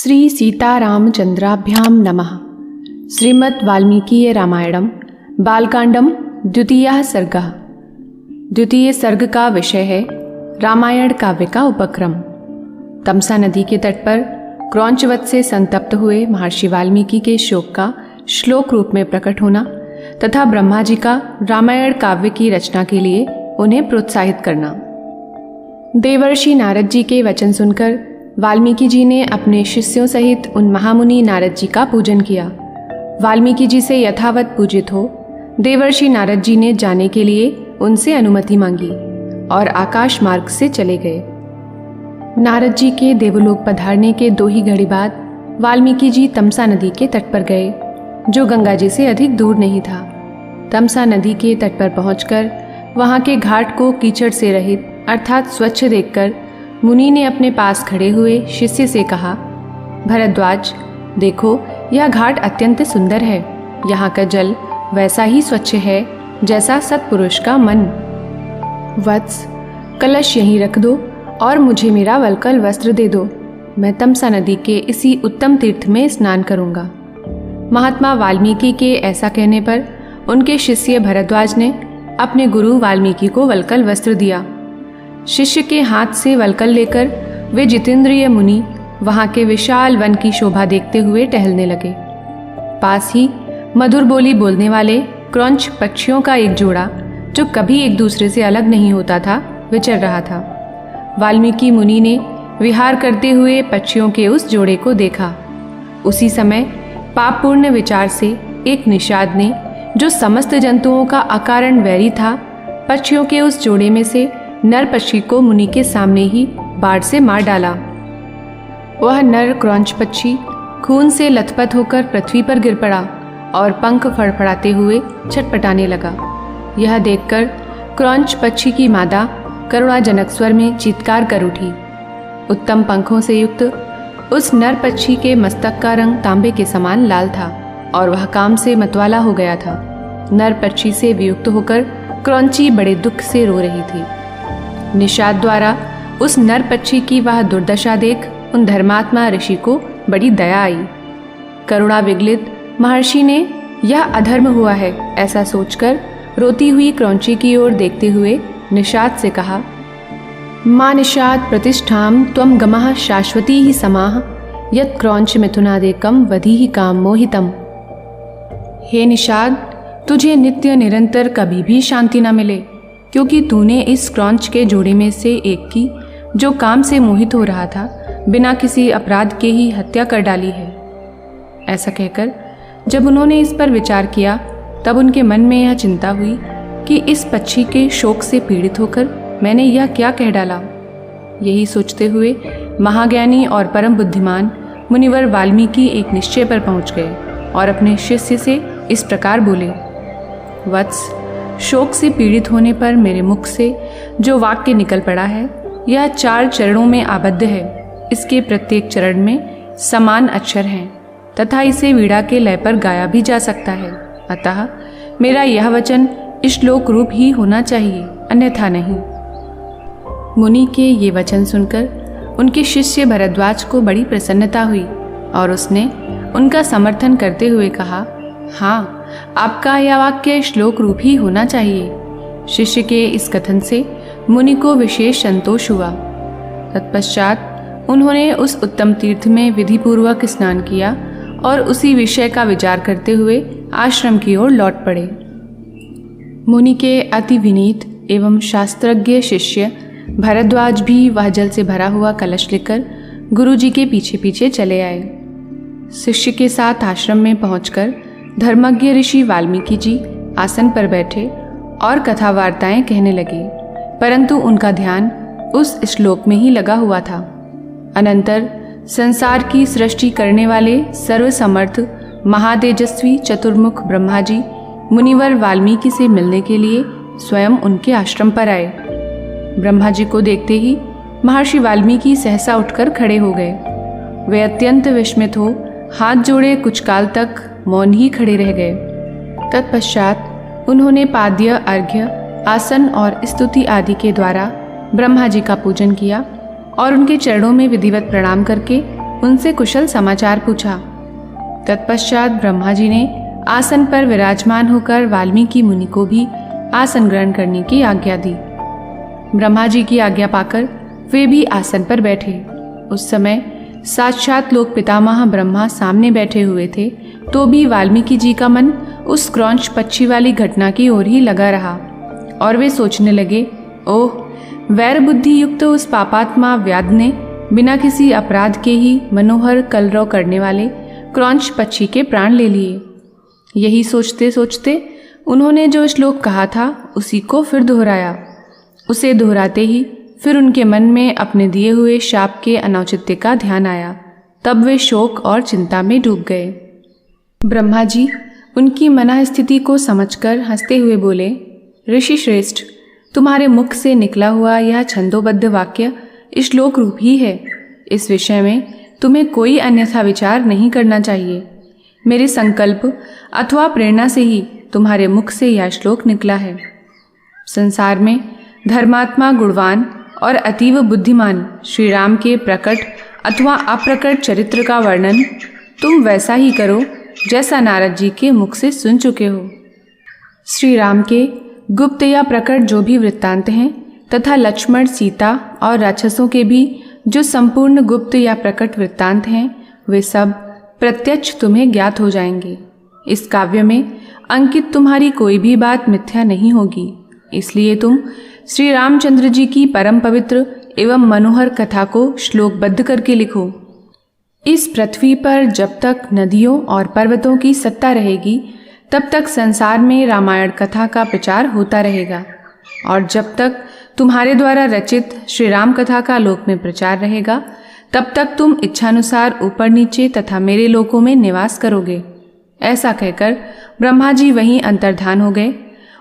श्री सीतारामचंद्राभ्यां नमः। श्रीमद् वाल्मीकि रामायणम बालकांडम द्वितीयः सर्गः। द्वितीय सर्ग का विषय है रामायण काव्य का उपक्रम। तमसा नदी के तट पर क्रौंचवध से संतप्त हुए महर्षि वाल्मीकि के शोक का श्लोक रूप में प्रकट होना तथा ब्रह्मा जी का रामायण काव्य की रचना के लिए उन्हें प्रोत्साहित करना। देवर्षि नारद जी के वचन सुनकर वाल्मीकि जी ने अपने शिष्यों सहित उन महामुनि नारद जी का पूजन किया। वाल्मीकि जी से यथावत पूजित हो देवर्षि नारद जी ने जाने के लिए उनसे अनुमति मांगी और आकाश मार्ग से चले गए। नारद जी के देवलोक पधारने के 2 ही घड़ी बाद वाल्मीकि जी तमसा नदी के तट पर गए, जो गंगा जी से अधिक दूर नहीं था। तमसा नदी के तट पर पहुंचकर वहां के घाट को कीचड़ से रहित अर्थात स्वच्छ देखकर मुनि ने अपने पास खड़े हुए शिष्य से कहा, भरद्वाज, देखो यह घाट अत्यंत सुंदर है। यहाँ का जल वैसा ही स्वच्छ है जैसा सत्पुरुष का मन। वत्स, कलश यहीं रख दो और मुझे मेरा वल्कल वस्त्र दे दो। मैं तमसा नदी के इसी उत्तम तीर्थ में स्नान करूँगा। महात्मा वाल्मीकि के ऐसा कहने पर उनके शिष्य भरद्वाज ने अपने गुरु वाल्मीकि को वल्कल वस्त्र दिया। शिष्य के हाथ से वल्कल लेकर वे जितेंद्रिय मुनि वहां के विशाल वन की शोभा देखते हुए टहलने लगे। पास ही मधुर बोली बोलने वाले क्रौंच पक्षियों का एक जोड़ा, जो कभी एक दूसरे से अलग नहीं होता था, विचर रहा था। वाल्मीकि मुनि ने विहार करते हुए पक्षियों के उस जोड़े को देखा। उसी समय पापपूर्ण विचार से एक निषाद ने, जो समस्त जंतुओं का अकारण वैरी था, पक्षियों के उस जोड़े में से नर पक्षी को मुनि के सामने ही बाढ़ से मार डाला। वह नर क्रौंच पक्षी खून से लथपथ होकर पृथ्वी पर गिर पड़ा और पंख फड़फड़ाते हुए छटपटाने लगा। यह देखकर क्रौंच पक्षी की मादा करुणाजनक स्वर में चीत्कार कर उठी। उत्तम पंखों से युक्त उस नर पक्षी के मस्तक का रंग तांबे के समान लाल था और वह काम से मतवाला हो गया था। नर पक्षी से वियुक्त होकर क्रौंची बड़े दुख से रो रही थी। निषाद द्वारा उस नर पक्षी की वह दुर्दशा देख उन धर्मात्मा ऋषि को बड़ी दया आई। करुणा विगलित महर्षि ने यह अधर्म हुआ है ऐसा सोचकर रोती हुई क्रौंची की ओर देखते हुए निषाद से कहा, मां निषाद प्रतिष्ठाम त्वं गमः शाश्वती ही समाह यत् क्रौंच मिथुनादेकम वधी ही काम मोहितम। हे निषाद, तुझे नित्य निरंतर कभी भी शांति न मिले, क्योंकि तूने इस क्रौंच के जोड़े में से एक की, जो काम से मोहित हो रहा था, बिना किसी अपराध के ही हत्या कर डाली है। ऐसा कहकर जब उन्होंने इस पर विचार किया, तब उनके मन में यह चिंता हुई कि इस पक्षी के शोक से पीड़ित होकर मैंने यह क्या कह डाला। यही सोचते हुए महाज्ञानी और परम बुद्धिमान मुनिवर वाल्मीकि एक निश्चय पर पहुंच गए और अपने शिष्य से इस प्रकार बोले, वत्स, शोक से पीड़ित होने पर मेरे मुख से जो वाक्य निकल पड़ा है, यह 4 चरणों में आबद्ध है। इसके प्रत्येक चरण में समान अक्षर हैं तथा इसे वीणा के लय पर गाया भी जा सकता है। अतः मेरा यह वचन श्लोक रूप ही होना चाहिए, अन्यथा नहीं। मुनि के ये वचन सुनकर उनके शिष्य भरद्वाज को बड़ी प्रसन्नता हुई और उसने उनका समर्थन करते हुए कहा, हाँ, आपका यह वाक्य श्लोक रूप ही होना चाहिए। शिष्य के इस कथन से मुनि को विशेष संतोष हुआ। तत्पश्चात उन्होंने उस उत्तम तीर्थ में विधि पूर्वक स्नान किया और उसी विषय का विचार करते हुए आश्रम की ओर लौट पड़े। मुनि के अति विनीत एवं शास्त्रज्ञ शिष्य भरद्वाज भी वह जल से भरा हुआ कलश लेकर गुरु जी के पीछे पीछे चले आए। शिष्य के साथ आश्रम में पहुंचकर धर्मज्ञ ऋषि वाल्मीकि जी आसन पर बैठे और कथा वार्ताएं कहने लगे, परंतु उनका ध्यान उस श्लोक में ही लगा हुआ था। अनंतर संसार की सृष्टि करने वाले सर्वसमर्थ महातेजस्वी चतुर्मुख ब्रह्मा जी मुनिवर वाल्मीकि से मिलने के लिए स्वयं उनके आश्रम पर आए। ब्रह्मा जी को देखते ही महर्षि वाल्मीकि सहसा उठकर खड़े हो गए। वे अत्यंत विस्मित हो हाथ जोड़े कुछ काल तक मौन ही खड़े रह गए। तत्पश्चात उन्होंने पाद्य, अर्घ्य, आसन और स्तुति आदि के द्वारा ब्रह्मा जी का पूजन किया और उनके चरणों में विधिवत प्रणाम करके उनसे कुशल समाचार पूछा। तत्पश्चात ब्रह्मा जी ने आसन पर विराजमान होकर वाल्मीकि मुनि को भी आसन ग्रहण करने की आज्ञा दी। ब्रह्मा जी की आज्ञा पाकर वे भी आसन पर बैठे। उस समय साक्षात लोक पितामह ब्रह्मा सामने बैठे हुए थे, तो भी वाल्मीकि जी का मन उस क्रौंच पक्षी वाली घटना की ओर ही लगा रहा और वे सोचने लगे, ओह, वैर बुद्धि युक्त उस पापात्मा व्याध ने बिना किसी अपराध के ही मनोहर कलरव करने वाले क्रौंच पक्षी के प्राण ले लिए। यही सोचते सोचते उन्होंने जो श्लोक कहा था उसी को फिर दोहराया। उसे दोहराते ही फिर उनके मन में अपने दिए हुए शाप के अनौचित्य का ध्यान आया। तब वे शोक और चिंता में डूब गए। ब्रह्मा जी उनकी मना स्थिति को समझकर हंसते हुए बोले, ऋषि श्रेष्ठ, तुम्हारे मुख से निकला हुआ यह छंदोबद्ध वाक्य श्लोक रूप ही है। इस विषय में तुम्हें कोई अन्यथा विचार नहीं करना चाहिए। मेरे संकल्प अथवा प्रेरणा से ही तुम्हारे मुख से यह श्लोक निकला है। संसार में धर्मात्मा, गुणवान और अतीव बुद्धिमान श्री राम के प्रकट अथवा अप्रकट चरित्र का वर्णन तुम वैसा ही करो जैसा नारद जी के मुख से सुन चुके हो। श्री राम के गुप्त या प्रकट जो भी वृत्तांत हैं तथा लक्ष्मण, सीता और राक्षसों के भी जो संपूर्ण गुप्त या प्रकट वृत्तांत हैं, वे सब प्रत्यक्ष तुम्हें ज्ञात हो जाएंगे। इस काव्य में अंकित तुम्हारी कोई भी बात मिथ्या नहीं होगी। इसलिए तुम श्री रामचंद्र जी की परम पवित्र एवं मनोहर कथा को श्लोकबद्ध करके लिखो। इस पृथ्वी पर जब तक नदियों और पर्वतों की सत्ता रहेगी, तब तक संसार में रामायण कथा का प्रचार होता रहेगा, और जब तक तुम्हारे द्वारा रचित श्री राम कथा का लोक में प्रचार रहेगा, तब तक तुम इच्छानुसार ऊपर नीचे तथा मेरे लोकों में निवास करोगे। ऐसा कहकर ब्रह्मा जी वहीं अंतर्धान हो गए।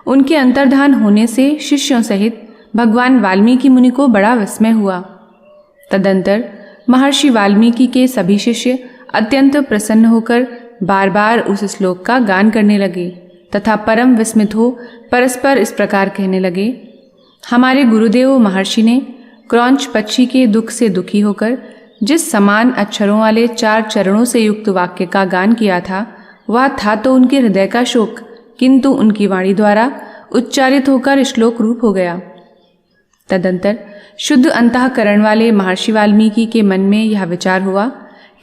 उनके अंतर्धान होने से शिष्यों सहित भगवान वाल्मीकि मुनि को बड़ा विस्मय हुआ। तदंतर महर्षि वाल्मीकि के सभी शिष्य अत्यंत प्रसन्न होकर बार बार उस श्लोक का गान करने लगे तथा परम विस्मित हो परस्पर इस प्रकार कहने लगे, हमारे गुरुदेव महर्षि ने क्रौंच पक्षी के दुख से दुखी होकर जिस समान अक्षरों वाले 4 चरणों से युक्त वाक्य का गान किया था, वह था तो उनके हृदय का शोक, किंतु उनकी वाणी द्वारा उच्चारित होकर श्लोक रूप हो गया। तदंतर शुद्ध अंतःकरण वाले महर्षि वाल्मीकि के मन में यह विचार हुआ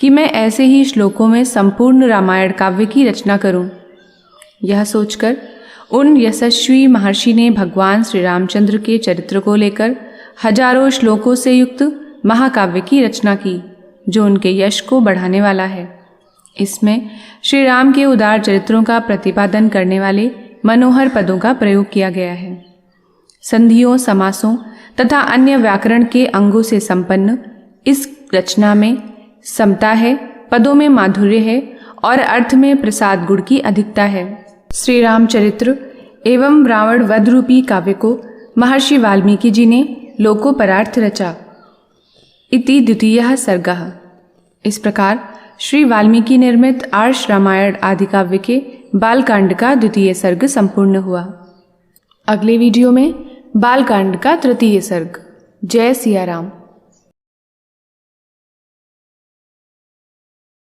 कि मैं ऐसे ही श्लोकों में संपूर्ण रामायण काव्य की रचना करूं। यह सोचकर उन यशस्वी महर्षि ने भगवान श्री रामचंद्र के चरित्र को लेकर हजारों श्लोकों से युक्त महाकाव्य की रचना की, जो उनके यश को बढ़ाने वाला है। इसमें श्री राम के उदार चरित्रों का प्रतिपादन करने वाले मनोहर पदों का प्रयोग किया गया है। संधियों, समासों तथा अन्य व्याकरण के अंगों से संपन्न इस रचना में समता है, पदों में माधुर्य है और अर्थ में प्रसाद गुण की अधिकता है। श्री रामचरित्र एवं रावण वध रूपी काव्य को महर्षि वाल्मीकि जी ने लोकोपरार्थ रचा। इति द्वितीयः सर्गः। इस प्रकार श्री वाल्मीकि निर्मित आर्ष रामायण आदि काव्य के बालकांड का द्वितीय सर्ग संपूर्ण हुआ। अगले वीडियो में बालकांड का तृतीय सर्ग। जय सिया राम।